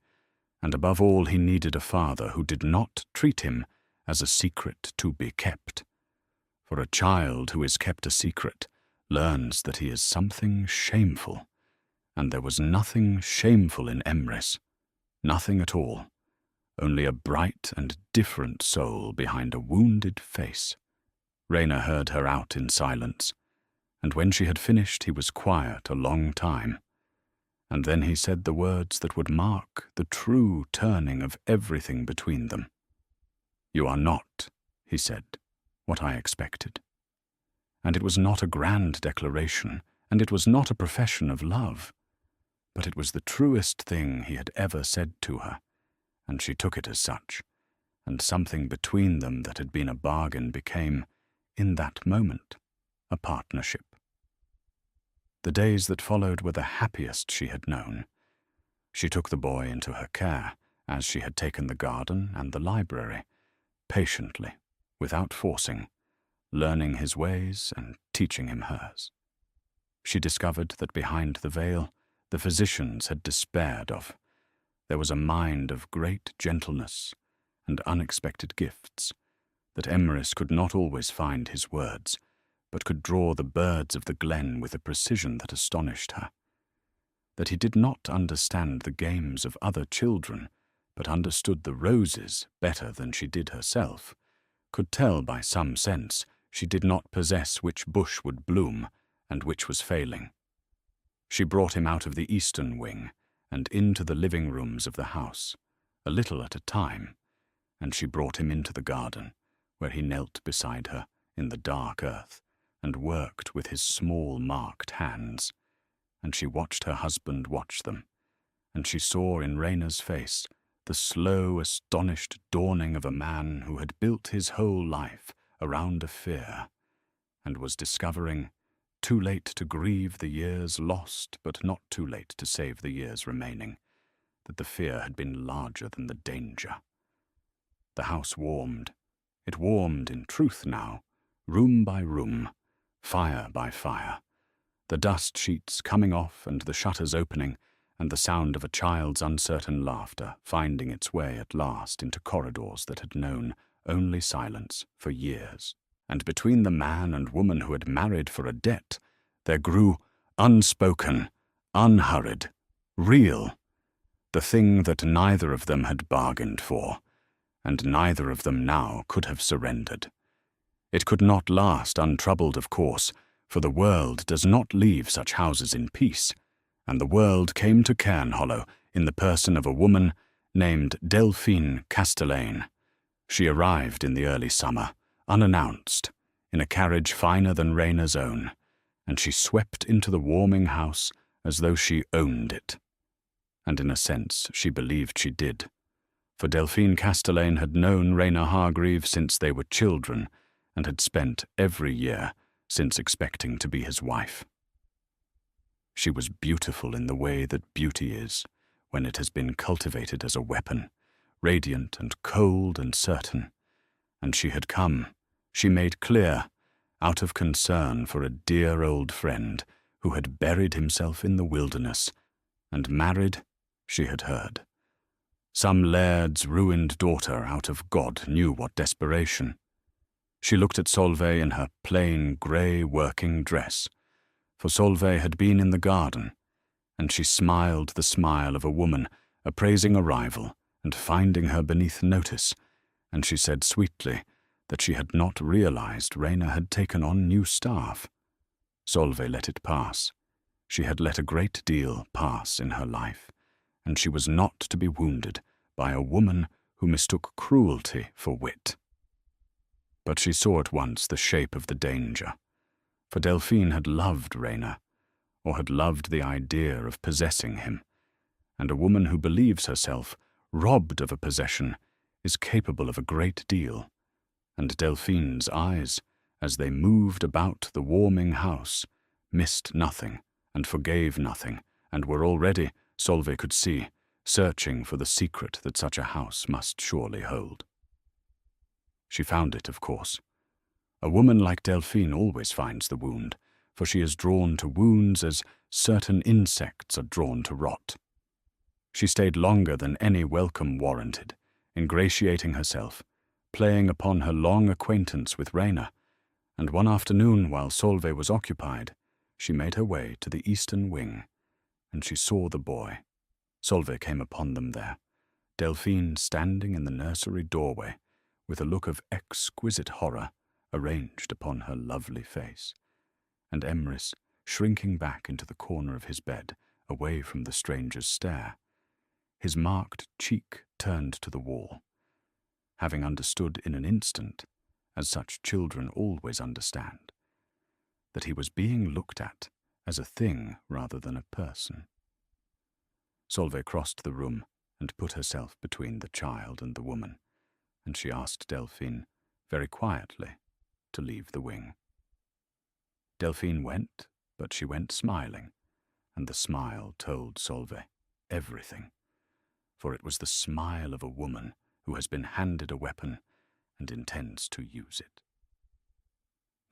A: and above all he needed a father who did not treat him as a secret to be kept. For a child who is kept a secret learns that he is something shameful, and there was nothing shameful in Emrys, nothing at all, only a bright and different soul behind a wounded face. Rayner heard her out in silence, and when she had finished he was quiet a long time, And then he said the words that would mark the true turning of everything between them. "You are not," he said, "what I expected." And it was not a grand declaration, and it was not a profession of love, but it was the truest thing he had ever said to her, and she took it as such, and something between them that had been a bargain became, in that moment, a partnership. The days that followed were the happiest she had known. She took the boy into her care, as she had taken the garden and the library, patiently, without forcing, learning his ways and teaching him hers. She discovered that behind the veil the physicians had despaired of, there was a mind of great gentleness and unexpected gifts, that Emrys could not always find his words, but could draw the birds of the glen with a precision that astonished her, that he did not understand the games of other children, but understood the roses better than she did herself, could tell by some sense she did not possess which bush would bloom and which was failing. She brought him out of the eastern wing and into the living rooms of the house, a little at a time, and she brought him into the garden, where he knelt beside her in the dark earth and worked with his small marked hands, and she watched her husband watch them, and she saw in Rayna's face the slow, astonished dawning of a man who had built his whole life around a fear, and was discovering, too late to grieve the years lost, but not too late to save the years remaining, that the fear had been larger than the danger. The house warmed. It warmed in truth now, room by room, fire by fire, the dust sheets coming off and the shutters opening, and the sound of a child's uncertain laughter finding its way at last into corridors that had known only silence for years. And between the man and woman who had married for a debt, there grew, unspoken, unhurried, real, the thing that neither of them had bargained for, and neither of them now could have surrendered. It could not last untroubled, of course, for the world does not leave such houses in peace, and the world came to Cairnhollow in the person of a woman named Delphine Castellane. She arrived in the early summer, unannounced, in a carriage finer than Rayna's own, and she swept into the warming house as though she owned it. And in a sense she believed she did, for Delphine Castellane had known Rayna Hargreave since they were children, and had spent every year since expecting to be his wife. She was beautiful in the way that beauty is, when it has been cultivated as a weapon, radiant and cold and certain, and she had come, she made clear, out of concern for a dear old friend who had buried himself in the wilderness, and married, she had heard. Some laird's ruined daughter out of God knew what desperation. She looked at Solveig in her plain grey working dress, for Solveig had been in the garden, and she smiled the smile of a woman appraising a rival and finding her beneath notice, and she said sweetly that she had not realized Rayna had taken on new staff. Solveig let it pass. She had let a great deal pass in her life, and she was not to be wounded by a woman who mistook cruelty for wit. But she saw at once the shape of the danger, for Delphine had loved Rayna, or had loved the idea of possessing him, and a woman who believes herself robbed of a possession is capable of a great deal, and Delphine's eyes, as they moved about the warming house, missed nothing and forgave nothing, and were already, Solveig could see, searching for the secret that such a house must surely hold. She found it, of course. A woman like Delphine always finds the wound, for she is drawn to wounds as certain insects are drawn to rot. She stayed longer than any welcome warranted, ingratiating herself, playing upon her long acquaintance with Rayna, and one afternoon while Solveig was occupied, she made her way to the eastern wing, and she saw the boy. Solveig came upon them there, Delphine standing in the nursery doorway, with a look of exquisite horror arranged upon her lovely face, and Emrys shrinking back into the corner of his bed, away from the stranger's stare. His marked cheek turned to the wall, having understood in an instant, as such children always understand, that he was being looked at as a thing rather than a person. Solveig crossed the room and put herself between the child and the woman, and she asked Delphine, very quietly, to leave the wing. Delphine went, but she went smiling, and the smile told Solveig everything, for it was the smile of a woman who has been handed a weapon and intends to use it.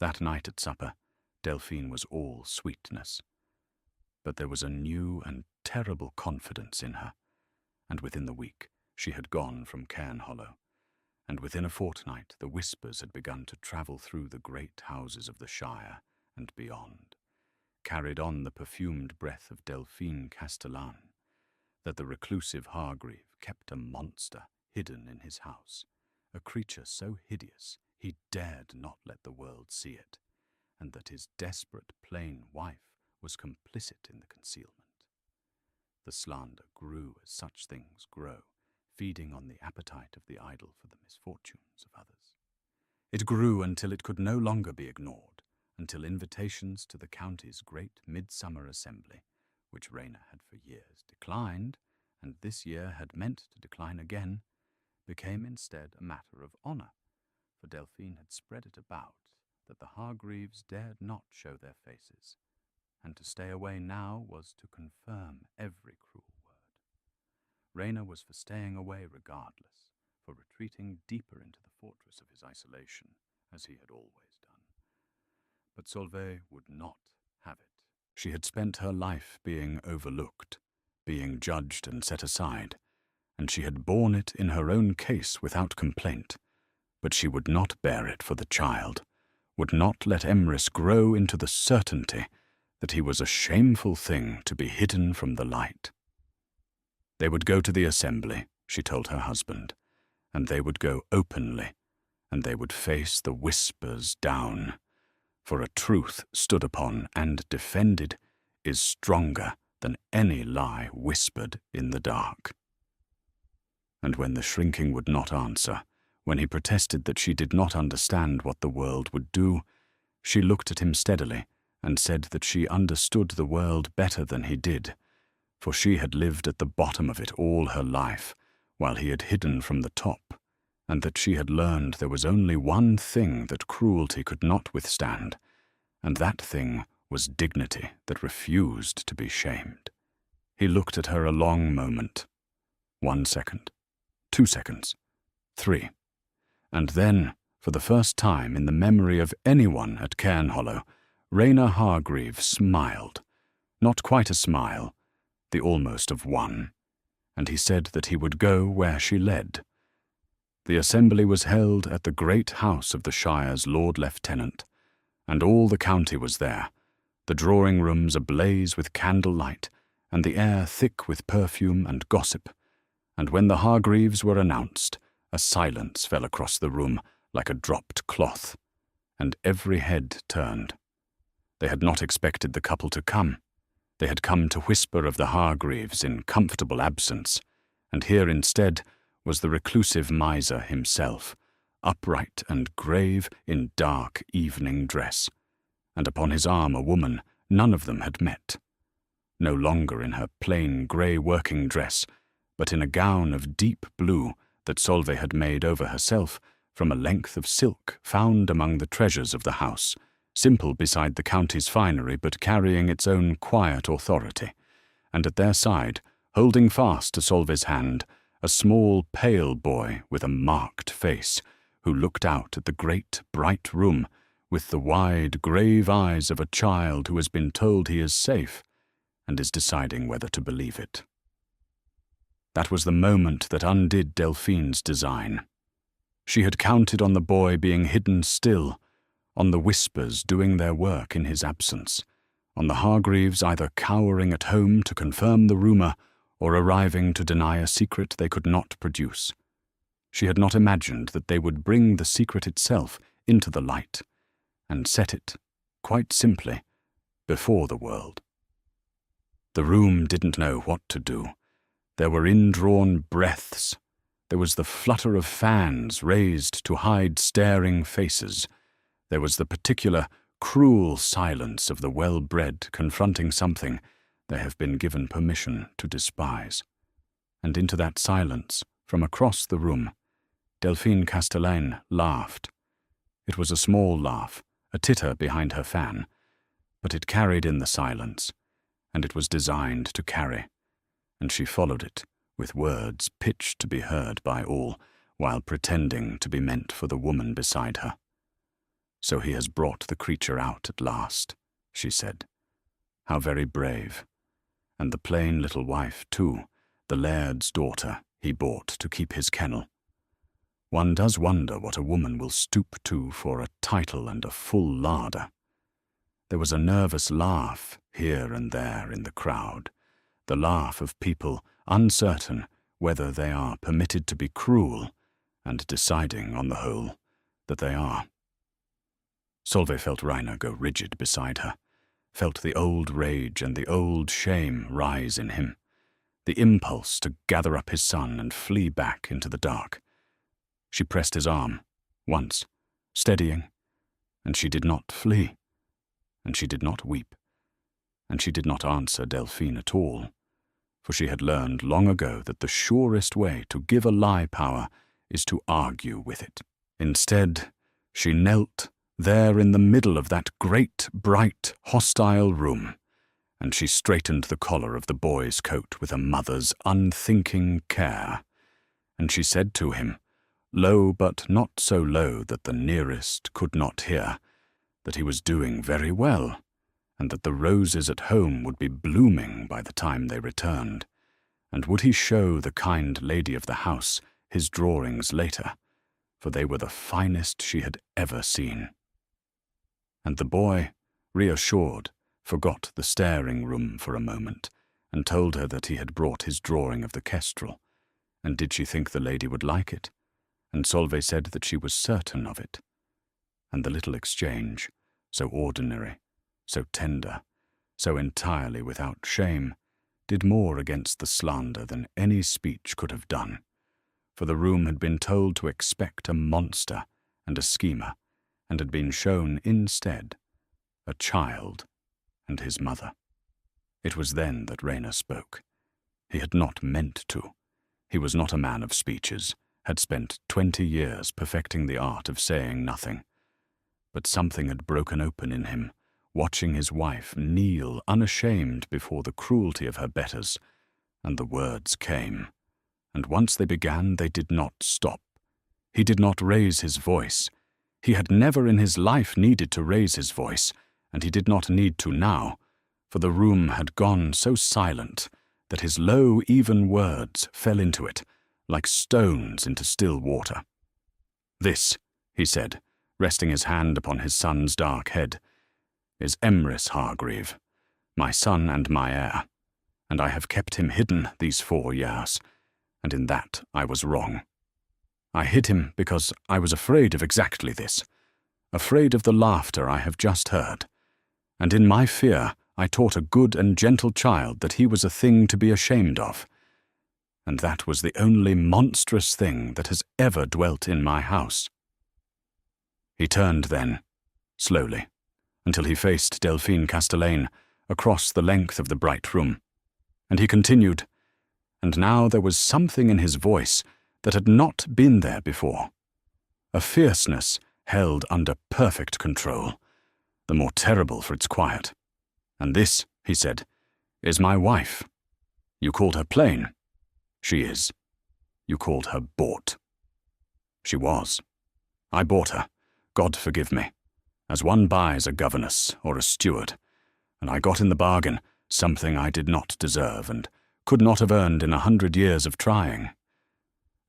A: That night at supper, Delphine was all sweetness, but there was a new and terrible confidence in her, and within the week she had gone from Cairnhollow, and within a fortnight the whispers had begun to travel through the great houses of the Shire and beyond, carried on the perfumed breath of Delphine Castellan, that the reclusive Hargreave kept a monster hidden in his house, a creature so hideous he dared not let the world see it, and that his desperate plain wife was complicit in the concealment. The slander grew as such things grow, feeding on the appetite of the idle for the misfortunes of others. It grew until it could no longer be ignored, until invitations to the county's great midsummer assembly, which Rayner had for years declined, and this year had meant to decline again, became instead a matter of honour, for Delphine had spread it about that the Hargreaves dared not show their faces, and to stay away now was to confirm every cruel word. Rayner was for staying away regardless, for retreating deeper into the fortress of his isolation, as he had always done. But Solveig would not have it. She had spent her life being overlooked, being judged and set aside, and she had borne it in her own case without complaint, but she would not bear it for the child, would not let Emrys grow into the certainty that he was a shameful thing to be hidden from the light. They would go to the assembly, she told her husband, and they would go openly, and they would face the whispers down, for a truth stood upon and defended is stronger than any lie whispered in the dark. And when the shrinking would not answer, when he protested that she did not understand what the world would do, she looked at him steadily and said that she understood the world better than he did, for she had lived at the bottom of it all her life, while he had hidden from the top, and that she had learned there was only one thing that cruelty could not withstand, and that thing was dignity that refused to be shamed. He looked at her a long moment. 1 second, 2 seconds, 3. And then, for the first time in the memory of anyone at Cairnhollow, Rayner Hargreave smiled. Not quite a smile, the almost of one, and he said that he would go where she led. The assembly was held at the great house of the Shire's Lord Lieutenant, and all the county was there, the drawing-rooms ablaze with candlelight, and the air thick with perfume and gossip, and when the Hargreaves were announced, a silence fell across the room like a dropped cloth, and every head turned. They had not expected the couple to come. They had come to whisper of the Hargreaves in comfortable absence, and here instead was the reclusive miser himself, upright and grave in dark evening dress, and upon his arm a woman none of them had met, no longer in her plain grey working dress, but in a gown of deep blue that Solveig had made over herself from a length of silk found among the treasures of the house, simple beside the county's finery but carrying its own quiet authority, and at their side, holding fast to Solveig's hand, a small pale boy with a marked face, who looked out at the great bright room with the wide grave eyes of a child who has been told he is safe and is deciding whether to believe it. That was the moment that undid Delphine's design. She had counted on the boy being hidden still, on the whispers doing their work in his absence, on the Hargreaves either cowering at home to confirm the rumour or arriving to deny a secret they could not produce. She had not imagined that they would bring the secret itself into the light and set it, quite simply, before the world. The room didn't know what to do. There were indrawn breaths. There was the flutter of fans raised to hide staring faces. There was the particular, cruel silence of the well-bred confronting something they have been given permission to despise. And into that silence, from across the room, Delphine Castellane laughed. It was a small laugh, a titter behind her fan, but it carried in the silence, and it was designed to carry, and she followed it with words pitched to be heard by all, while pretending to be meant for the woman beside her. "So he has brought the creature out at last," she said. "How very brave. And the plain little wife, too, the laird's daughter he bought to keep his kennel. One does wonder what a woman will stoop to for a title and a full larder." There was a nervous laugh here and there in the crowd, the laugh of people uncertain whether they are permitted to be cruel, and deciding, on the whole, that they are. Solveig felt Rainer go rigid beside her, felt the old rage and the old shame rise in him, the impulse to gather up his son and flee back into the dark. She pressed his arm, once, steadying, and she did not flee, and she did not weep, and she did not answer Delphine at all, for she had learned long ago that the surest way to give a lie power is to argue with it. Instead, she knelt there in the middle of that great, bright, hostile room, and she straightened the collar of the boy's coat with a mother's unthinking care, and she said to him, low but not so low that the nearest could not hear, that he was doing very well, and that the roses at home would be blooming by the time they returned, and would he show the kind lady of the house his drawings later, for they were the finest she had ever seen. And the boy, reassured, forgot the staring room for a moment, and told her that he had brought his drawing of the kestrel, and did she think the lady would like it? And Solveig said that she was certain of it. And the little exchange, so ordinary, so tender, so entirely without shame, did more against the slander than any speech could have done, for the room had been told to expect a monster and a schemer, and had been shown instead a child and his mother. It was then that Rainer spoke. He had not meant to. He was not a man of speeches, had spent 20 years perfecting the art of saying nothing. But something had broken open in him, watching his wife kneel unashamed before the cruelty of her betters, and the words came. And once they began, they did not stop. He did not raise his voice. He had never in his life needed to raise his voice, and he did not need to now, for the room had gone so silent that his low, even words fell into it, like stones into still water. "This," he said, resting his hand upon his son's dark head, "is Emrys Hargreave, my son and my heir, and I have kept him hidden these 4 years, and in that I was wrong. I hid him because I was afraid of exactly this, afraid of the laughter I have just heard, and in my fear I taught a good and gentle child that he was a thing to be ashamed of, and that was the only monstrous thing that has ever dwelt in my house." He turned then, slowly, until he faced Delphine Castellane across the length of the bright room, and he continued, and now there was something in his voice that had not been there before, a fierceness held under perfect control, the more terrible for its quiet. "And this," he said, "is my wife. You called her plain. She is. You called her bought. She was. I bought her, God forgive me, as one buys a governess or a steward, and I got in the bargain something I did not deserve and could not have earned in 100 years of trying.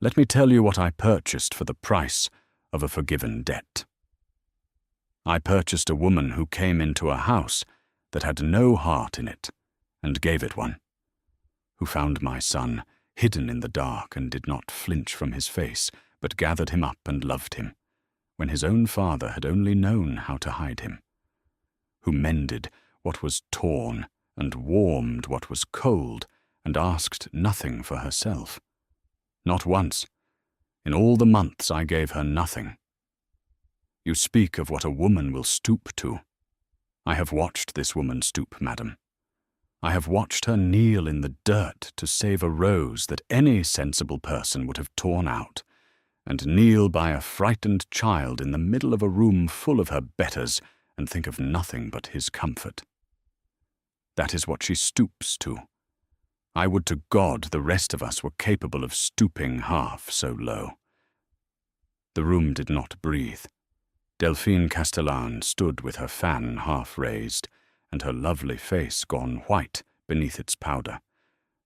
A: Let me tell you what I purchased for the price of a forgiven debt. I purchased a woman who came into a house that had no heart in it, and gave it one, who found my son hidden in the dark and did not flinch from his face, but gathered him up and loved him, when his own father had only known how to hide him, who mended what was torn and warmed what was cold, and asked nothing for herself. Not once. In all the months I gave her nothing. You speak of what a woman will stoop to. I have watched this woman stoop, madam. I have watched her kneel in the dirt to save a rose that any sensible person would have torn out, and kneel by a frightened child in the middle of a room full of her betters and think of nothing but his comfort. That is what she stoops to. I would to God the rest of us were capable of stooping half so low. The room did not breathe. Delphine Castellane stood with her fan half raised, and her lovely face gone white beneath its powder,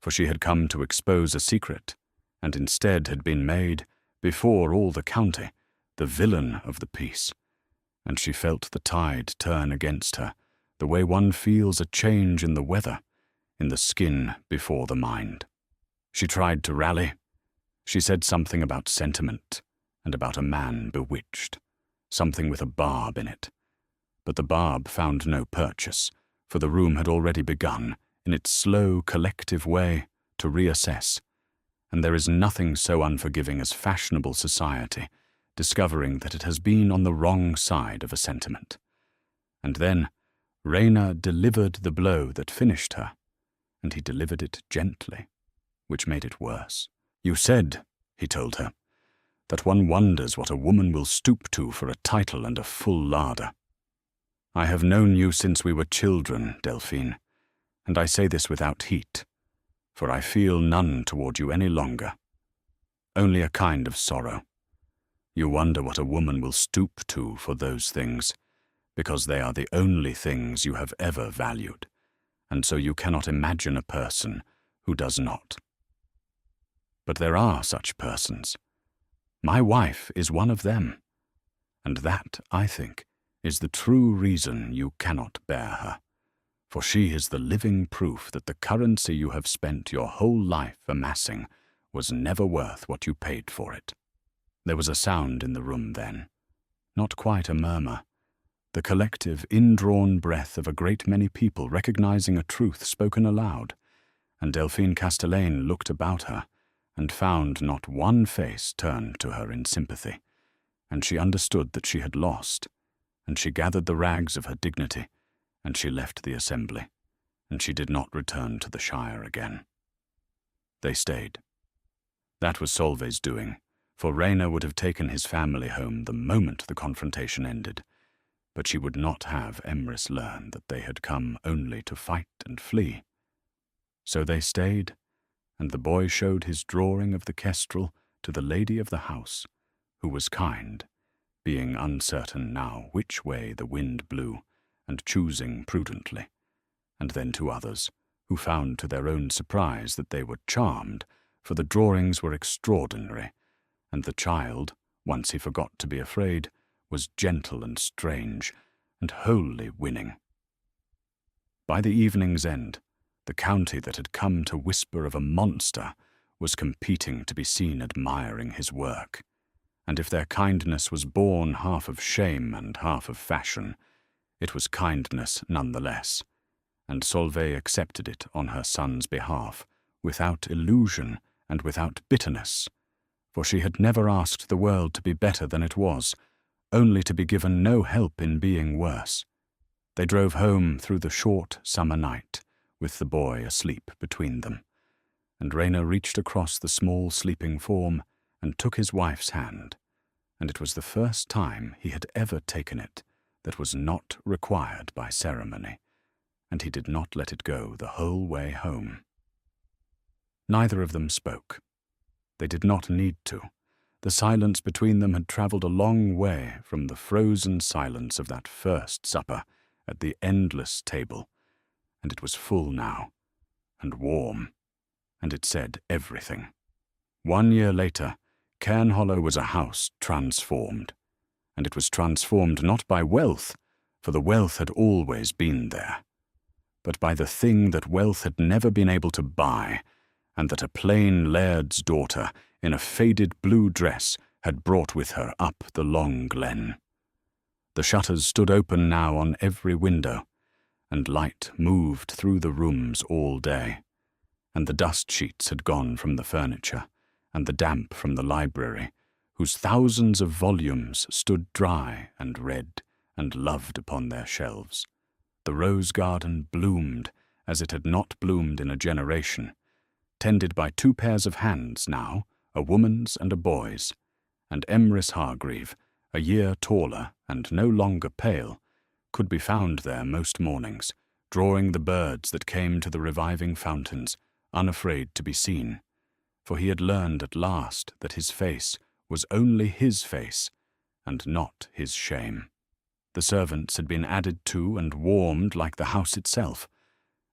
A: for she had come to expose a secret, and instead had been made, before all the county, the villain of the piece, and she felt the tide turn against her, the way one feels a change in the weather, in the skin before the mind. She tried to rally. She said something about sentiment, and about a man bewitched, something with a barb in it. But the barb found no purchase, for the room had already begun, in its slow, collective way, to reassess, and there is nothing so unforgiving as fashionable society, discovering that it has been on the wrong side of a sentiment. And then Rainer delivered the blow that finished her, and he delivered it gently, which made it worse. You said, he told her, that one wonders what a woman will stoop to for a title and a full larder. I have known you since we were children, Delphine, and I say this without heat, for I feel none toward you any longer, only a kind of sorrow. You wonder what a woman will stoop to for those things, because they are the only things you have ever valued, and so you cannot imagine a person who does not. But there are such persons. My wife is one of them, and that, I think, is the true reason you cannot bear her, for she is the living proof that the currency you have spent your whole life amassing was never worth what you paid for it. There was a sound in the room then, not quite a murmur, the collective, indrawn breath of a great many people recognizing a truth spoken aloud, and Delphine Castellane looked about her and found not one face turned to her in sympathy, and she understood that she had lost, and she gathered the rags of her dignity, and she left the assembly, and she did not return to the Shire again. They stayed. That was Solveig's doing, for Rainer would have taken his family home the moment the confrontation ended, but she would not have Emrys learn that they had come only to fight and flee. So they stayed, and the boy showed his drawing of the kestrel to the lady of the house, who was kind, being uncertain now which way the wind blew, and choosing prudently, and then to others, who found to their own surprise that they were charmed, for the drawings were extraordinary, and the child, once he forgot to be afraid, was gentle and strange, and wholly winning. By the evening's end, the county that had come to whisper of a monster was competing to be seen admiring his work, and if their kindness was born half of shame and half of fashion, it was kindness none the less, and Solveig accepted it on her son's behalf, without illusion and without bitterness, for she had never asked the world to be better than it was, only to be given no help in being worse. They drove home through the short summer night, with the boy asleep between them, and Rainer reached across the small sleeping form and took his wife's hand, and it was the first time he had ever taken it that was not required by ceremony, and he did not let it go the whole way home. Neither of them spoke. They did not need to. The silence between them had travelled a long way from the frozen silence of that first supper at the endless table, and it was full now, and warm, and it said everything. 1 year later, Cairnhollow was a house transformed, and it was transformed not by wealth, for the wealth had always been there, but by the thing that wealth had never been able to buy, and that a plain laird's daughter in a faded blue dress had brought with her up the long glen. The shutters stood open now on every window, and light moved through the rooms all day, and the dust sheets had gone from the furniture, and the damp from the library, whose thousands of volumes stood dry and read and loved upon their shelves. The rose garden bloomed as it had not bloomed in a generation, tended by 2 pairs of hands now, a woman's and a boy's, and Emrys Hargreave, a year taller and no longer pale, could be found there most mornings, drawing the birds that came to the reviving fountains, unafraid to be seen, for he had learned at last that his face was only his face, and not his shame. The servants had been added to and warmed like the house itself,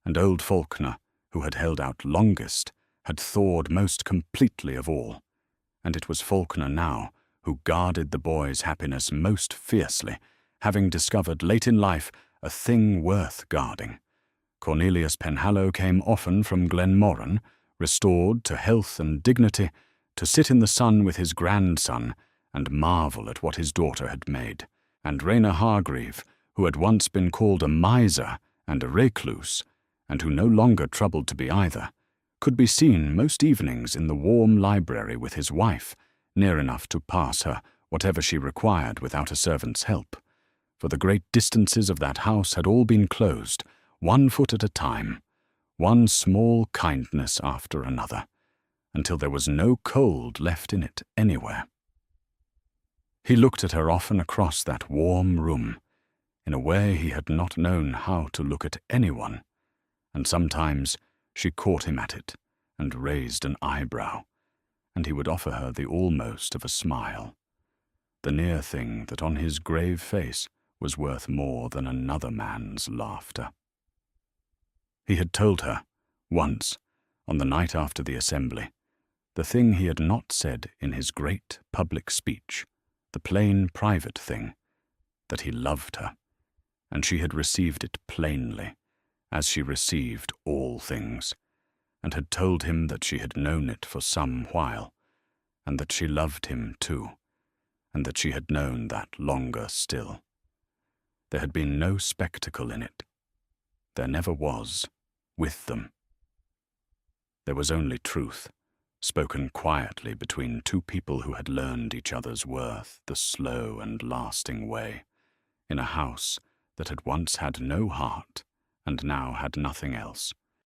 A: and old Faulkner, who had held out longest, had thawed most completely of all, and it was Faulkner now who guarded the boy's happiness most fiercely, having discovered late in life a thing worth guarding. Cornelius Penhallow came often from Glenmoran, restored to health and dignity, to sit in the sun with his grandson and marvel at what his daughter had made. And Rayner Hargreave, who had once been called a miser and a recluse, and who no longer troubled to be either, could be seen most evenings in the warm library with his wife, near enough to pass her whatever she required without a servant's help, for the great distances of that house had all been closed, 1 foot at a time, one small kindness after another, until there was no cold left in it anywhere. He looked at her often across that warm room, in a way he had not known how to look at anyone, and sometimes she caught him at it and raised an eyebrow, and he would offer her the almost of a smile, the near thing that on his grave face was worth more than another man's laughter. He had told her, once, on the night after the assembly, the thing he had not said in his great public speech, the plain private thing, that he loved her, and she had received it plainly, as she received all things, and had told him that she had known it for some while, and that she loved him too, and that she had known that longer still. There had been no spectacle in it. There never was, with them. There was only truth, spoken quietly between 2 people who had learned each other's worth the slow and lasting way, in a house that had once had no heart and now had nothing else.